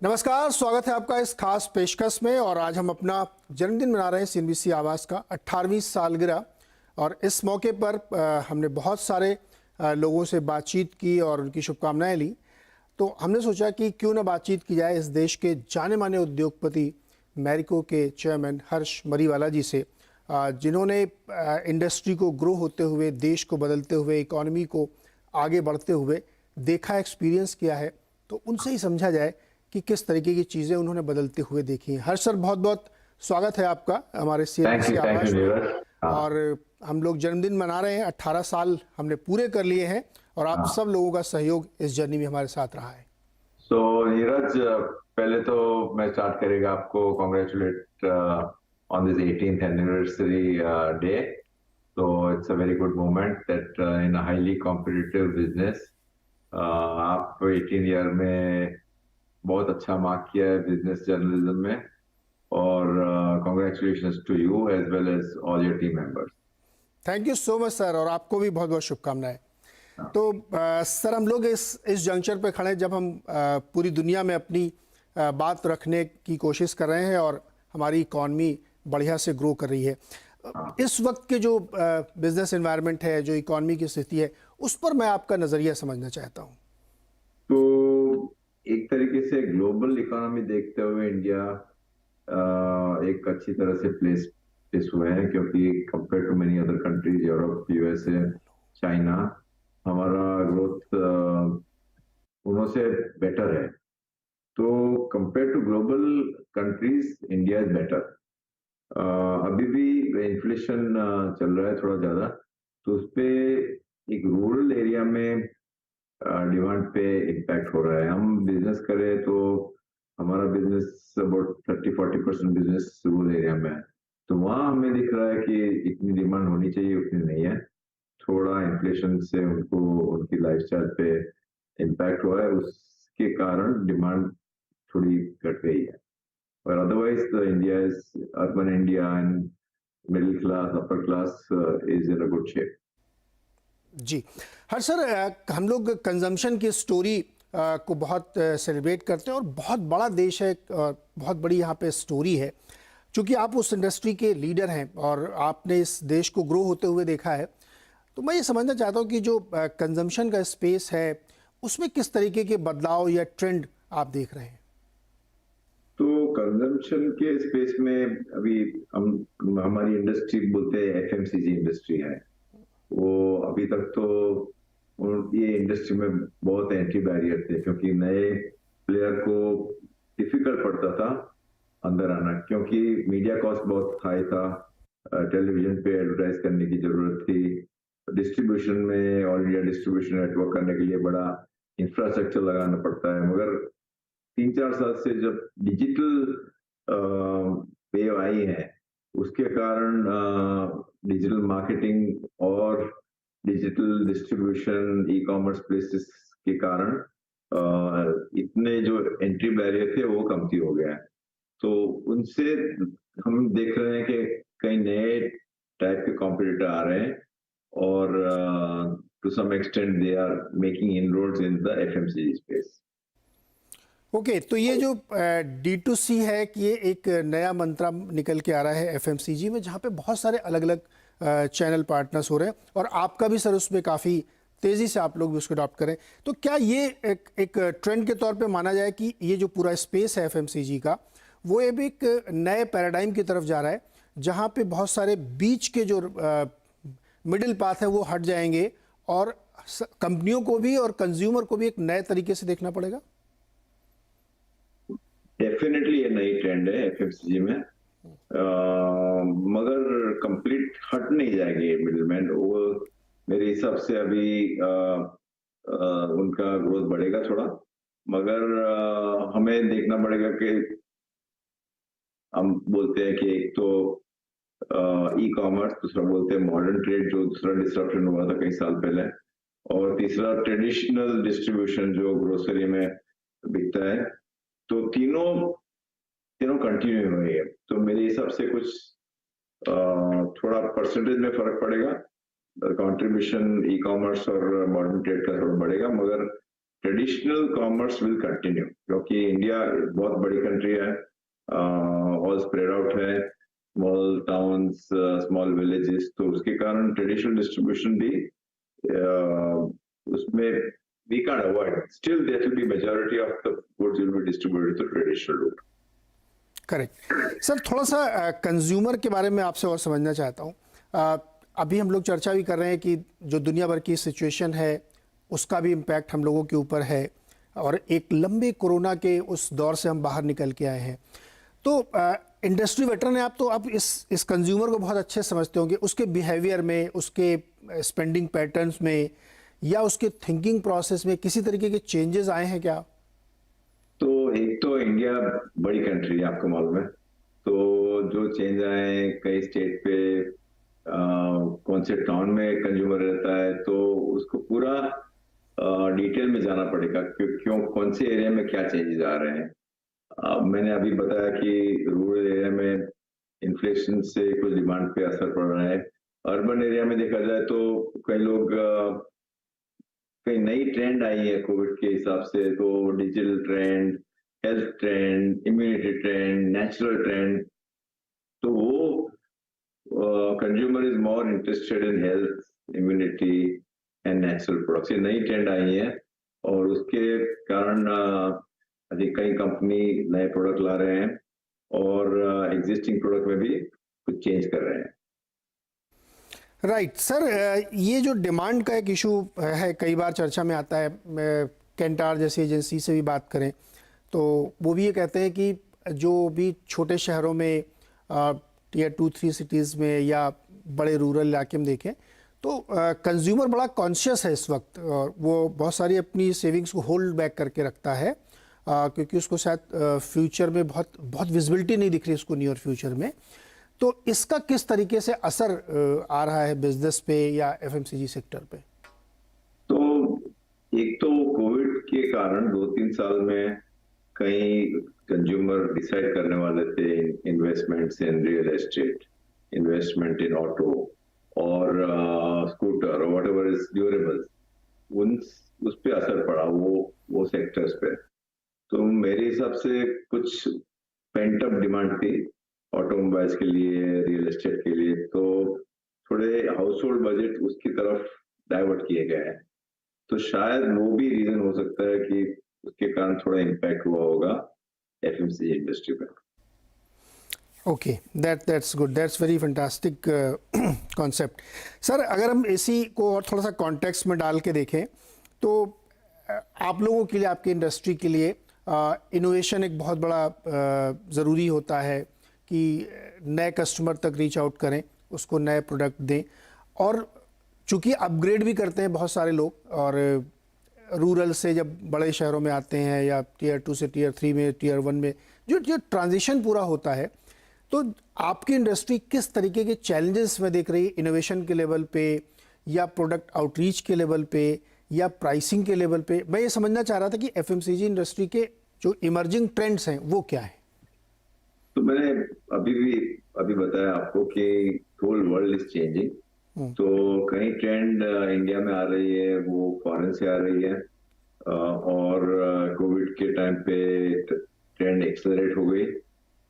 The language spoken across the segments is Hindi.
नमस्कार, स्वागत है आपका इस खास पेशकश में। और आज हम अपना जन्मदिन मना रहे हैं सीएनबीसी आवास का 18वीं सालगिरह। और इस मौके पर हमने बहुत सारे लोगों से बातचीत की और उनकी शुभकामनाएं ली। तो हमने सोचा कि क्यों ना बातचीत की जाए इस देश के जाने माने उद्योगपति मैरिको के चेयरमैन हर्ष मरीवाला जी से, जिन्होंने इंडस्ट्री को ग्रो होते हुए, देश को बदलते हुए, इकॉनमी को आगे बढ़ते हुए देखा, एक्सपीरियंस किया है। तो उनसे ही समझा जाए कि किस तरीके की चीज़ें उन्होंने बदलते हुए देखी हैं। हर्ष सर, बहुत बहुत स्वागत है आपका हमारे सीएनबीसी आवास में। और हम लोग जन्मदिन मना रहे हैं, 18 साल हमने पूरे कर लिए हैं और आप सब लोगों का सहयोग इस जर्नी में हमारे साथ रहा है। सो नीरज, पहले तो मैं स्टार्ट करेगा आपको congratulate on this 18th anniversary day. तो it's a very good moment that in a highly competitive business आप 18 ईयर में बहुत अच्छा मार्क किया है बिजनेस जर्नलिज्म में। और congratulations to you as well as all your team members. Thank you so much sir, और आपको भी बहुत बहुत शुभकामनाएं। तो सर, हम लोग इस जंक्शन पे खड़े हैं जब हम पूरी दुनिया में अपनी बात रखने की कोशिश कर रहे हैं और हमारी इकॉनमी बढ़िया से ग्रो कर रही है। इस वक्त के जो बिजनेस एनवायरनमेंट है, जो इकॉनमी की स्थिति है, उस पर मैं आपका नज़रिया समझना चाहता हूँ। तो एक तरीके से ग्लोबल इकोनॉमी देखते हुए इंडिया एक अच्छी तरह से प्लेस हुए हैं, क्योंकि compare to many other countries, Europe, USA, China, हमारा ग्रोथ उन्हों से बेटर है। तो compare to global countries India is better. अभी भी इन्फ्लेशन चल रहा है थोड़ा ज्यादा, तो उस पे एक रूरल एरिया में डिमांड पे इम्पैक्ट हो रहा है। हम बिजनेस करें तो हमारा business about 30-40% business rural area में है, तो वहाँ हमें दिख रहा है कि इतनी डिमांड होनी चाहिए उतनी नहीं है। थोड़ा इन्फ्लेशन से उनको उनकी लाइफस्टाइल पे इम्पैक्ट हुआ है, उसके कारण डिमांड थोड़ी घट गई है। और otherwise the India is urban India and middle class, upper class is in a good shape. जी हर सर, हम लोग कंजम्पशन की स्टोरी को बहुत सेलिब्रेट करते हैं और बहुत बड़ा देश है और बहुत बड़ी यहाँ पे स्टोरी है। क्योंकि आप उस इंडस्ट्री के लीडर हैं और आपने इस देश को ग्रो होते हुए देखा है, तो मैं ये समझना चाहता हूँ कि जो कंजम्पशन का स्पेस है उसमें किस तरीके के बदलाव या ट्रेंड आप देख रहे हैं। तो कंजम्पशन के स्पेस में अभी हम हमारी इंडस्ट्री बोलते हैं एफएमसीजी इंडस्ट्री है। वो अभी तक तो ये इंडस्ट्री में बहुत एंट्री बैरियर थे, क्योंकि नए प्लेयर को डिफिकल्ट पड़ता था अंदर आना, क्योंकि मीडिया कॉस्ट बहुत हाई था, टेलीविजन पे एडवर्टाइज करने की जरूरत थी, डिस्ट्रीब्यूशन में ऑल इंडिया डिस्ट्रीब्यूशन नेटवर्क करने के लिए बड़ा इंफ्रास्ट्रक्चर लगाना पड़ता है। मगर 3-4 साल से जब डिजिटल वेव आई है, उसके कारण डिजिटल मार्केटिंग और digital distribution, e commerce places के कारण इतने जो एंट्री बैरियर थे वो कमती हो गया है। तो उनसे हम देख रहे हैं कि कई नए टाइप के कॉम्पिटिटर आ रहे हैं और to some extent they are making inroads in the FMCG space. Okay, तो ये जो D2C है कि ये एक नया मंत्र निकल के आ रहा है एफएमसीजी में, जहाँ पे बहुत सारे अलग अलग चैनल पार्टनर्स हो रहे हैं और आपका भी सर उसमें काफ़ी तेज़ी से आप लोग भी उसको अडॉप्ट करें। तो क्या ये एक ट्रेंड के तौर पे माना जाए कि ये जो पूरा स्पेस है एफएमसीजी का, वो अब एक नए पैराडाइम की तरफ जा रहा है, जहाँ पे बहुत सारे बीच के जो मिडिल पाथ है वो हट जाएंगे और कंपनियों को भी और कंज्यूमर को भी एक नए तरीके से देखना पड़ेगा? डेफिनेटली ये नई ट्रेंड है एफएमसीजी में, मगर कंप्लीट हट नहीं जाएंगे मिडिलमैन। वो मेरे हिसाब से अभी उनका ग्रोथ बढ़ेगा थोड़ा, मगर हमें देखना पड़ेगा कि हम बोलते हैं कि एक तो ई कॉमर्स, दूसरा बोलते हैं मॉडर्न ट्रेड, जो दूसरा डिस्ट्रप्शन हुआ था कई साल पहले, और तीसरा ट्रेडिशनल डिस्ट्रीब्यूशन जो ग्रोसरी में बिकता है। तो तीनों कंटिन्यू हुई है। तो मेरे हिसाब से कुछ थोड़ा परसेंटेज में फर्क पड़ेगा, कंट्रीब्यूशन ई कॉमर्स और मॉडर्न ट्रेड का थोड़ा बढ़ेगा, मगर ट्रेडिशनल कॉमर्स विल कंटिन्यू, क्योंकि इंडिया बहुत बड़ी कंट्री है, ऑल स्प्रेड आउट है, स्मॉल टाउन्स, स्मॉल विलेजेस, तो उसके कारण ट्रेडिशनल डिस्ट्रीब्यूशन भी उसमें we can't avoid. Still, there will be majority of the goods will be distributed through traditional route. Correct sir, थोड़ा सा कंज्यूमर के बारे में आपसे और समझना चाहता हूँ। अभी हम लोग चर्चा भी कर रहे हैं कि जो दुनिया भर की सिचुएशन है उसका भी इम्पैक्ट हम लोगों के ऊपर है, और एक लंबे कोरोना के उस दौर से हम बाहर निकल के आए हैं। तो इंडस्ट्री वेटरन है आप, तो आप इस कंज्यूमर को बहुत अच्छे समझते होंगे, उसके बिहेवियर में, उसके स्पेंडिंग पैटर्न्स में या उसके थिंकिंग प्रोसेस में किसी तरीके के चेंजेस आए हैं क्या? तो एक तो इंडिया बड़ी कंट्री है, आपको मालूम है, तो जो चेंज आए कई स्टेट पे, कौन से टाउन में कंज्यूमर रहता है, तो उसको पूरा डिटेल में जाना पड़ेगा क्यों कौन से एरिया में क्या चेंजेस आ रहे हैं। मैंने अभी बताया कि रूरल एरिया में इन्फ्लेशन से कुछ डिमांड पे असर पड़ रहा है। अर्बन एरिया में देखा जाए तो कई लोग कई नई ट्रेंड आई है कोविड के हिसाब से, तो digital trend, health trend, immunity trend, natural trend, तो वो consumer is more interested in health, immunity and natural products. ये नई ट्रेंड आई है और उसके कारण अधिक कई कंपनी नए प्रोडक्ट ला रहे हैं और एग्जिस्टिंग प्रोडक्ट में भी कुछ चेंज कर रहे हैं। राइट सर, ये जो डिमांड का एक इशू है, कई बार चर्चा में आता है। कैंटार जैसी एजेंसी से भी बात करें तो वो भी ये कहते हैं कि जो भी छोटे शहरों में टियर 2-3 सिटीज़ में या बड़े रूरल इलाके में देखें तो कंज्यूमर बड़ा कॉन्शियस है इस वक्त, और वो बहुत सारी अपनी सेविंग्स को होल्ड बैक करके रखता है, क्योंकि उसको शायद फ्यूचर में बहुत विजिबिलिटी नहीं दिख रही उसको नियर फ्यूचर में। तो इसका किस तरीके से असर आ रहा है बिजनेस पे या एफएमसीजी सेक्टर पे? तो एक तो कोविड के कारण 2-3 साल में कई कंज्यूमर डिसाइड करने वाले थे investments in real estate, investment in auto और स्कूटर और व्हाटएवर इज ड्यूरेबल, उस पे असर पड़ा वो सेक्टर्स पे। तो मेरे हिसाब से कुछ पेंट अप डिमांड थी ऑटोमोबाइल्स के लिए, रियल एस्टेट के लिए, तो थोड़े हाउस होल्ड बजट उसकी तरफ डाइवर्ट किए गए हैं। तो शायद वो भी रीजन हो सकता है कि उसके कारण थोड़ा इम्पैक्ट हुआ होगा एफएमसीजी इंडस्ट्री पे। Okay, that's good, that's very fantastic concept. Sir, अगर हम इसी को और थोड़ा सा कॉन्टेक्स्ट में डाल के देखें तो आप लोगों के लिए, आपकी इंडस्ट्री के लिए इनोवेशन एक बहुत बड़ा ज़रूरी होता है कि नए कस्टमर तक रीच आउट करें, उसको नए प्रोडक्ट दें, और चूँकि अपग्रेड भी करते हैं बहुत सारे लोग, और रूरल से जब बड़े शहरों में आते हैं या टियर 2 से टियर 3 में, टियर 1 में जो ट्रांजिशन पूरा होता है, तो आपकी इंडस्ट्री किस तरीके के चैलेंजेस में देख रही है, इनोवेशन के लेवल पे या प्रोडक्ट आउटरीच के लेवल पे या प्राइसिंग के लेवल पे? मैं ये समझना चाह रहा था कि एफएमसीजी इंडस्ट्री के जो इमर्जिंग ट्रेंड्स हैं वो क्या है? तो मैंने अभी बताया आपको कि होल वर्ल्ड इज चेंजिंग, तो कई ट्रेंड इंडिया में आ रही है, वो फॉरेन से आ रही है, और कोविड के टाइम पे ट्रेंड एक्सेलरेट हो गई।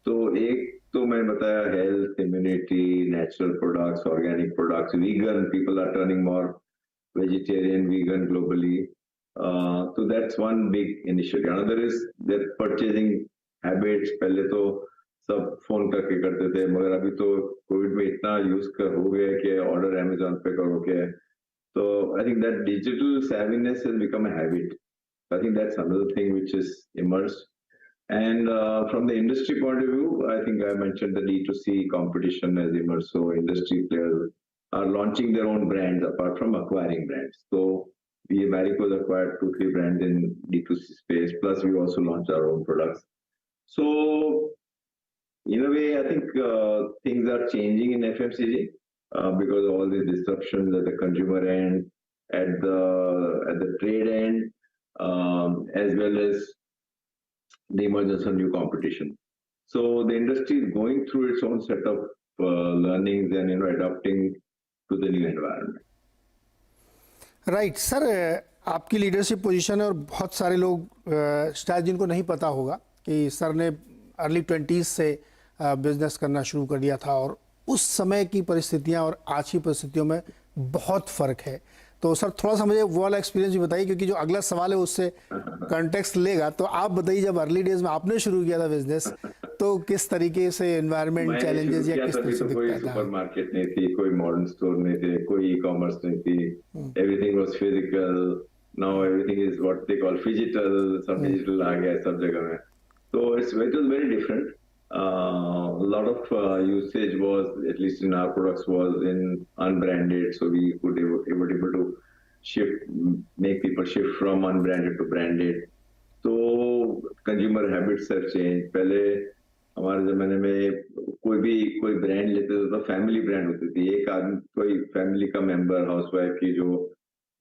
तो एक तो मैंने बताया health, immunity, natural products, organic products, vegan, people are turning more vegetarian, vegan globally. So that's one big initiative. Another is their purchasing habits. पहले तो सब फोन करके करते थे, मगर अभी तो कोविड में इतना यूज हो गया कि ऑर्डर अमेजोन पे करोगे। तो I think that digital savviness has become a habit. I think that's another thing which is emerged. And from the industry point of view, I think I mentioned the D2C competition has emerged. So industry players are launching their own brands apart from acquiring brands. So Marico has acquired 2-3 brands in D2C space, plus we also launched our own products. So in a way, I think things are changing in FMCG because of all these disruptions at the consumer end, at the trade end, as well as the emergence of new competition. So the industry is going through its own set of learnings and adapting to the new environment. Right sir, आपकी लीडरशिप पोजीशन है और बहुत सारे लोग शायद जिनको नहीं पता होगा कि सर ने अर्ली 20s से बिजनेस करना शुरू कर दिया था और उस समय की परिस्थितियां और आज की परिस्थितियों में बहुत फ़र्क है। तो सर थोड़ा सा मुझे वो वाला एक्सपीरियंस भी बताइए, क्योंकि जो अगला सवाल है उससे कॉन्टेक्स्ट लेगा। तो आप बताइए, जब अर्ली डेज में आपने शुरू किया था बिजनेस, तो किस तरीके से एनवायरनमेंट चैलेंजेस या किस तरह से कोई दिखता था? सुपर मार्केट नहीं थी, कोई मॉडर्न स्टोर नहीं थे, कोई ई कॉमर्स नहीं थी, everything was physical. Now everything is what they call phygital, सब डिजिटल आ गया है सब जगह में। तो it was very different. Lot of usage was, at least in our products, was in unbranded, so we could able to shift, make people shift from unbranded to branded. तो कंज्यूमर हैबिट्स हैव चेंज. पहले हमारे जमाने में कोई ब्रांड लेते थे तो फैमिली ब्रांड होती थी. एक आदमी, कोई फैमिली का मेंबर, हाउसवाइफ की, जो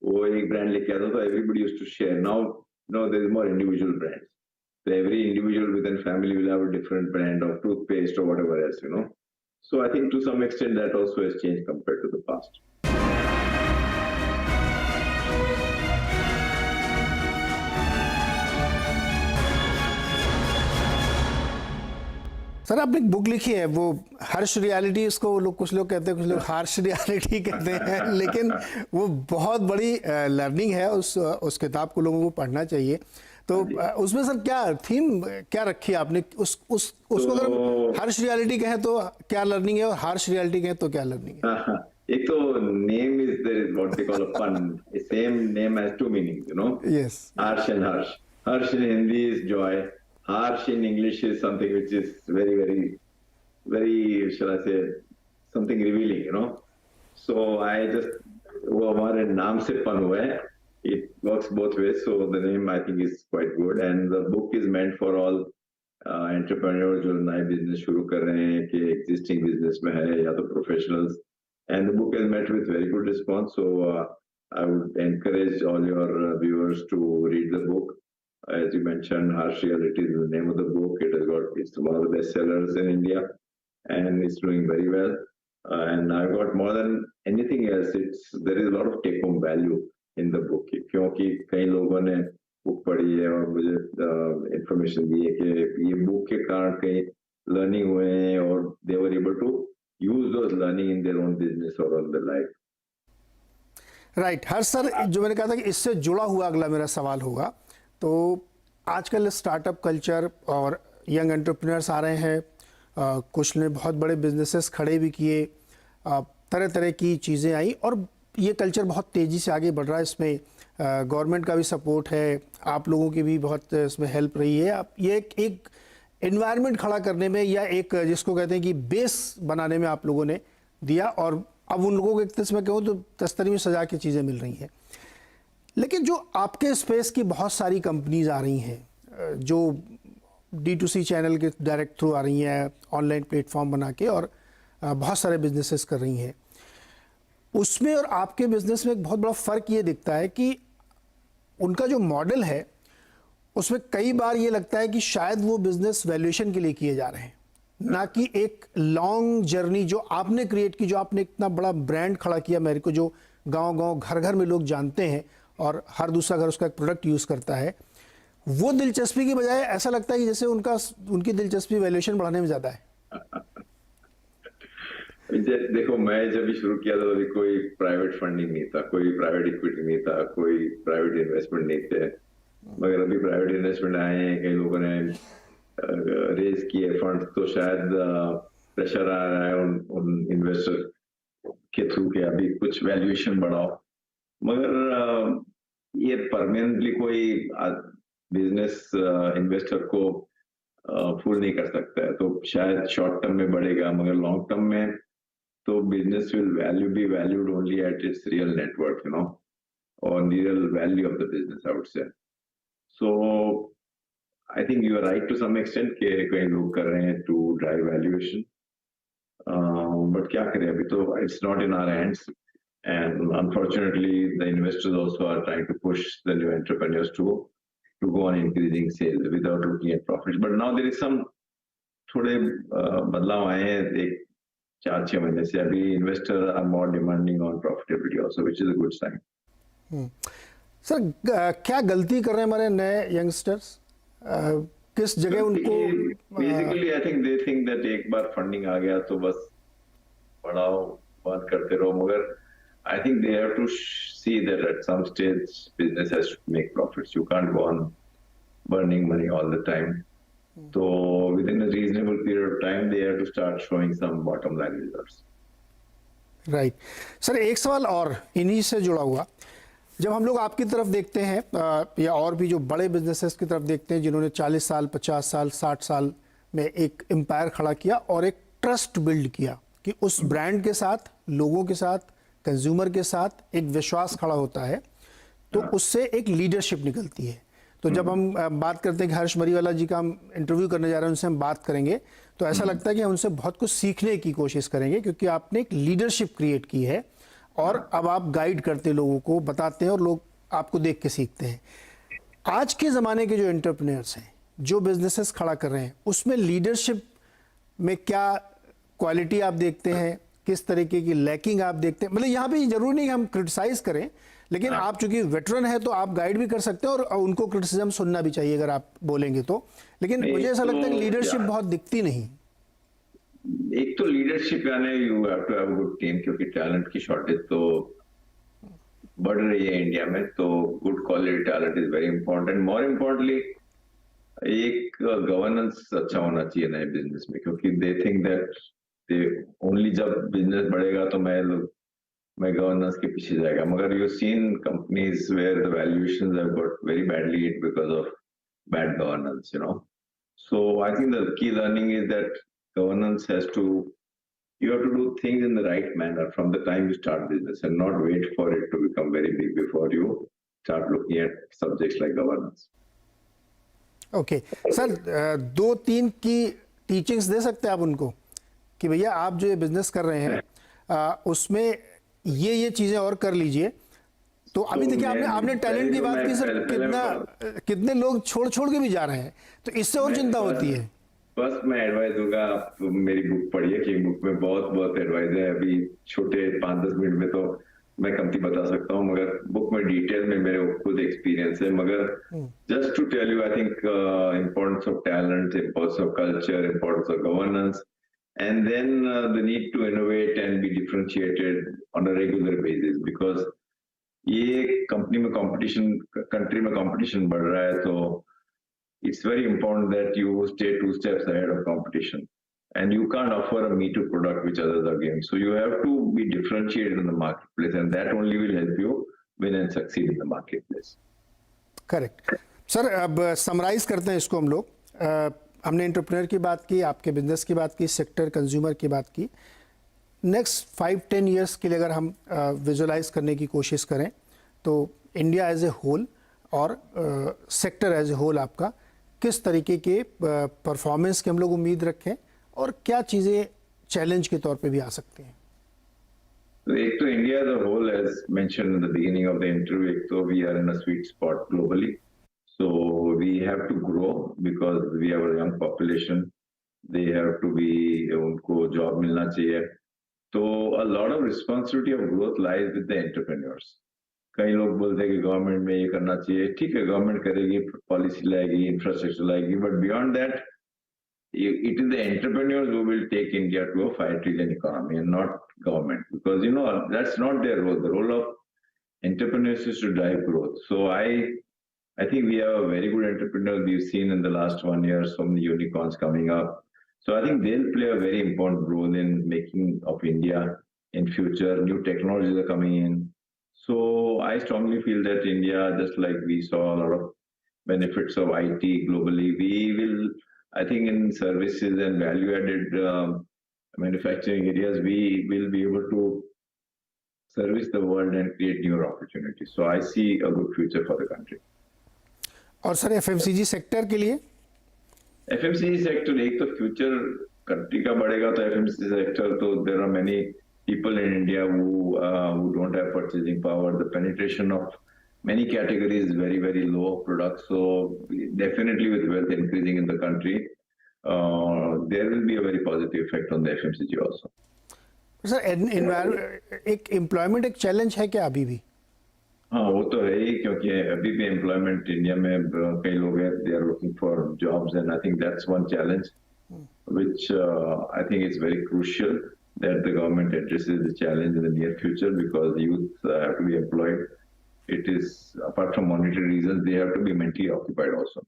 वो एक ब्रांड लेके आता था, everybody used to share. Now there is more individual brands. So every individual within family will have a different brand of toothpaste or whatever else, you know. So I think to some extent that also has changed compared to the past. Sir आपने एक बुक लिखी है, वो हर्ष रियलिटी, उसको लोग, कुछ लोग कहते हैं, कुछ लोग हार्श रियलिटी कहते हैं, लेकिन वो बहुत बड़ी लर्निंग है. उस किताब को लोगों को पढ़ना चाहिए. तो उसमें सर क्या थीम क्या रखी है आपने? उसको अगर हम हार्श रियलिटी कहें तो क्या लर्निंग है, और हार्श रियलिटी कहें तो क्या लर्निंग है? एक तो name is, there is what they call a pun. Same name has two meanings, you know. Yes. Harsh and harsh. Harsh in Hindi is joy. Harsh in English is something which is very, very, very, shall I say, something revealing, you know. So I just, वो हमारे नाम से पन हुआ है. It works both ways. So the name I think is quite good. And the book is meant for all entrepreneurs जो नए business शुरू कर रहे हैं, कि existing business में है या तो professionals. And the book has met with very good response. So I would encourage all your viewers to read the book. As you mentioned, Harsh Reality is the name of the book. It's one of the best sellers in India, and it's doing very well. And I've got more than anything else. There is a lot of take-home value in the book. क्योंकि कई लोगों ने बुक पढ़ी है और मुझे इंफॉर्मेशन दी है कि ये बुक के कारण कई लर्निंग हुए हैं और they were able to use those learning in their own business or on their life. Right. Harsh sir, जो मैंने कहा था कि इससे जुड़ा हुआ अगला मेरा सवाल होगा, तो आजकल स्टार्टअप कल्चर और यंग एंटरप्रेन्योर्स आ रहे हैं, कुछ ने बहुत बड़े बिजनेसेस खड़े भी किए, तरह तरह की चीज़ें आई और ये कल्चर बहुत तेज़ी से आगे बढ़ रहा है. इसमें गवर्नमेंट का भी सपोर्ट है, आप लोगों की भी बहुत इसमें हेल्प रही है. आप ये एक एनवायरनमेंट खड़ा करने में, या एक जिसको कहते हैं कि बेस बनाने में आप लोगों ने दिया, और अब उन लोगों को एक तरह में कहूँ तो तस्तरी में सजा के चीज़ें मिल रही हैं. लेकिन जो आपके स्पेस की बहुत सारी कंपनीज आ रही हैं, जो D2C चैनल के डायरेक्ट थ्रू आ रही हैं, ऑनलाइन प्लेटफॉर्म बना के, और बहुत सारे बिजनेसेस कर रही हैं, उसमें और आपके बिजनेस में एक बहुत बड़ा फ़र्क ये दिखता है कि उनका जो मॉडल है उसमें कई बार ये लगता है कि शायद वो बिजनेस वैल्यूएशन के लिए किए जा रहे हैं, ना कि एक लॉन्ग जर्नी जो आपने क्रिएट की, जो आपने इतना बड़ा ब्रांड खड़ा किया मेरे को, जो गांव-गांव घर-घर में लोग जानते हैं और हर दूसरा घर उसका एक प्रोडक्ट यूज़ करता है. वो दिलचस्पी की बजाय ऐसा लगता है कि जैसे उनकी दिलचस्पी वैल्यूएशन बढ़ाने में ज़्यादा है. देखो, मैं जब भी शुरू किया था तभी कोई प्राइवेट फंडिंग नहीं था, कोई प्राइवेट इक्विटी नहीं था, कोई प्राइवेट इन्वेस्टमेंट नहीं थे. मगर अभी प्राइवेट इन्वेस्टमेंट आए हैं, कई लोगों ने रेज किए फंड, तो शायद प्रेशर आ रहा है उन इन्वेस्टर के थ्रू कि अभी कुछ वैल्यूएशन बढ़ाओ. मगर ये परमानेंटली कोई बिजनेस इन्वेस्टर को फूल नहीं कर सकता है. तो शायद शॉर्ट टर्म में बढ़ेगा, मगर लॉन्ग टर्म में तो business will be valued only at its real network, you know, और real value of the business, I would say. So I think you are right to some extent कि कई लोग कर रहे हैं टू ड्राइव वैल्यूएशन, बट क्या करें, अभी तो it's not in our hands. And unfortunately, the investors also are trying to push the new entrepreneurs to go on increasing sales without looking at profits. But now there is some थोड़े बदलाव आए हैं. एक 4-6 महीने से अभी investors are more demanding on profitability also, which is a good sign. Sir क्या गलती कर रहे हैं हमारे नए यंगस्टर्स, किस जगह उनको basically I think they think that एक बार फंडिंग आ गया तो बस बढ़ाओ बंद करते रहो, मगर I think they have to see that at some stage business has to make profits. You can't go on burning money all the time. So within a reasonable period of time, they have to start showing some bottom line results. Right. Sir एक सवाल और इन्हीं से जुड़ा हुआ, जब हम लोग आपकी तरफ देखते हैं या और भी जो बड़े बिजनेसेस की तरफ देखते हैं जिन्होंने 40 साल 50 साल 60 साल में एक एम्पायर खड़ा किया और एक ट्रस्ट बिल्ड किया कि उस ब्रांड के साथ, लोगों के साथ, कंज्यूमर के साथ एक विश्वास खड़ा होता है, तो उससे एक लीडरशिप निकलती है. तो जब हम बात करते हैं कि हर्ष मरीवाला जी का हम इंटरव्यू करने जा रहे हैं, उनसे हम बात करेंगे, तो ऐसा लगता है कि हम उनसे बहुत कुछ सीखने की कोशिश करेंगे, क्योंकि आपने एक लीडरशिप क्रिएट की है और अब आप गाइड करते हैं, लोगों को बताते हैं और लोग आपको देख के सीखते हैं. आज के ज़माने के जो एंटरप्रेन्योर्स हैं, जो बिजनेसेस खड़ा कर रहे हैं, उसमें लीडरशिप में क्या क्वालिटी आप देखते हैं, किस तरीके की लैकिंग आप देखते हैं? मतलब यहाँ पे जरूरी नहीं हम क्रिटिसाइज करें, लेकिन आप चूंकि वेटरन है तो आप गाइड भी कर सकते हैं और उनको क्रिटिसिज्म सुनना भी चाहिए अगर आप बोलेंगे तो. लेकिन मुझे ऐसा लगता है कि लीडरशिप बहुत दिखती नहीं. एक तो लीडरशिप यानी you have to have a good team, क्योंकि टैलेंट की शॉर्टेज तो बढ़ रही है इंडिया में. तो good quality talent is very important. More importantly एक गवर्नेंस अच्छा होना चाहिए नए बिजनेस में, क्योंकि they think that they only जब बिजनेस बढ़ेगा तो मैं गवर्नेंस के पीछे जाएगा. मगर you seen companies where the valuations have got very badly hit because of bad governance, you know. So I think the key learning is that governance has to, you have to do things in the right manner from the time you start business and not wait for it to become very big before you start looking at subjects like governance. Okay sir, 2-3 की टीचिंग्स दे सकते हैं आप उनको कि भैया आप जो ये बिजनेस कर रहे हैं उसमें ये चीजें और कर लीजिए. तो अभी देखिए आपने टैलेंट की बात की सर, कितने लोग छोड़ के भी जा रहे हैं, तो इससे और चिंता होती है. बस मैं एडवाइस दूंगा, आप मेरी बुक पढ़िए कि बुक में बहुत एडवाइस है. अभी छोटे 5-10 मिनट में तो मैं कमती बता सकता हूँ, मगर बुक में डिटेल में मेरे खुद एक्सपीरियंस है. मगर just to tell you, I think importance of talent, importance of culture, importance of governance, and then the need to innovate and be differentiated on a regular basis. Because ये कंट्री में कंपटीशन बढ़ रहा है, तो it's very important that you stay 2 steps ahead of competition, and you can't offer a me too product which others are giving. So you have to be differentiated in the marketplace, and that only will help you win and succeed in the marketplace. Correct. Sir अब समराइज करते हैं इसको हम लोग. हमने एंटरप्रेन्योर की बात की, आपके बिजनेस की बात की, सेक्टर कंज्यूमर की बात की. नेक्स्ट 5-10 ईयर्स के लिए अगर हम विजुलाइज करने की कोशिश करें तो इंडिया एज ए होल और सेक्टर एज ए होल आपका किस तरीके के परफॉर्मेंस की हम लोग उम्मीद रखें और क्या चीज़ें चैलेंज के तौर पे भी आ सकती हैं? तो एक तो India as a whole, as mentioned in the beginning of the interview, एक तो we are in a sweet spot globally. So we have to grow because we have a young population. They have to be, उनको जॉब मिलना चाहिए. तो a lot of responsibility of growth lies with the entrepreneurs. कई लोग बोलते हैं कि गवर्नमेंट में ये करना चाहिए. ठीक है, गवर्नमेंट करेगी, पॉलिसी लाएगी, इंफ्रास्ट्रक्चर लाएगी, but beyond that it is the entrepreneurs who will take India to a 5 trillion economy and not government, because that's not their role. The role of entrepreneurs is to drive growth. So I think we have a very good entrepreneurs. We've seen in the last 1 year so many unicorns coming up. So I think they'll play a very important role in making of India in future. New technologies are coming in. So I strongly feel that India, just like we saw a lot of benefits of IT globally, we will, I think in services and value-added manufacturing areas, we will be able to service the world and create newer opportunities. So I see a good future for the country. और सर FMCG सेक्टर के लिए? FMCG सेक्टर एक तो फ्यूचर कंट्री का बढ़ेगा, तो FMCG सेक्टर, तो there are many people in India who don't have purchasing power. The penetration of many categories is very low products. So definitely with wealth increasing in the country, there will be a very positive effect on the FMCG also. Sir एक एम्प्लॉयमेंट एक चैलेंज है क्या अभी भी? हाँ, वो तो है ही, क्योंकि अभी भी एम्प्लॉयमेंट इंडिया में कई लोग हैं, they are looking for jobs, and I think that's one challenge which I think is very crucial that the government addresses the challenge in the near future, because youth have to be employed. It is, apart from monetary reasons, they have to be mentally occupied also.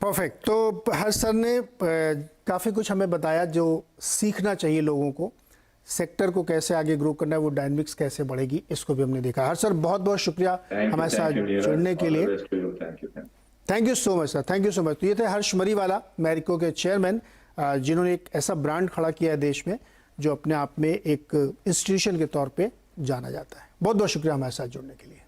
Perfect. तो हर्ष सर ने काफ़ी कुछ हमें बताया जो सीखना चाहिए लोगों को, सेक्टर को कैसे आगे ग्रो करना है, वो डायनेमिक्स कैसे बढ़ेगी, इसको भी हमने देखा। हर्ष सर बहुत बहुत शुक्रिया हमारे साथ जुड़ने के लिए। Thank you so much sir, thank you so much. तो ये थे हर्ष मरीवाला, मैरिको के चेयरमैन, जिन्होंने एक ऐसा ब्रांड खड़ा किया है देश में जो अपने आप में एक इंस्टीट्यूशन के तौर पे जाना जाता है। बहुत बहुत शुक्रिया हमारे साथ जुड़ने के लिए।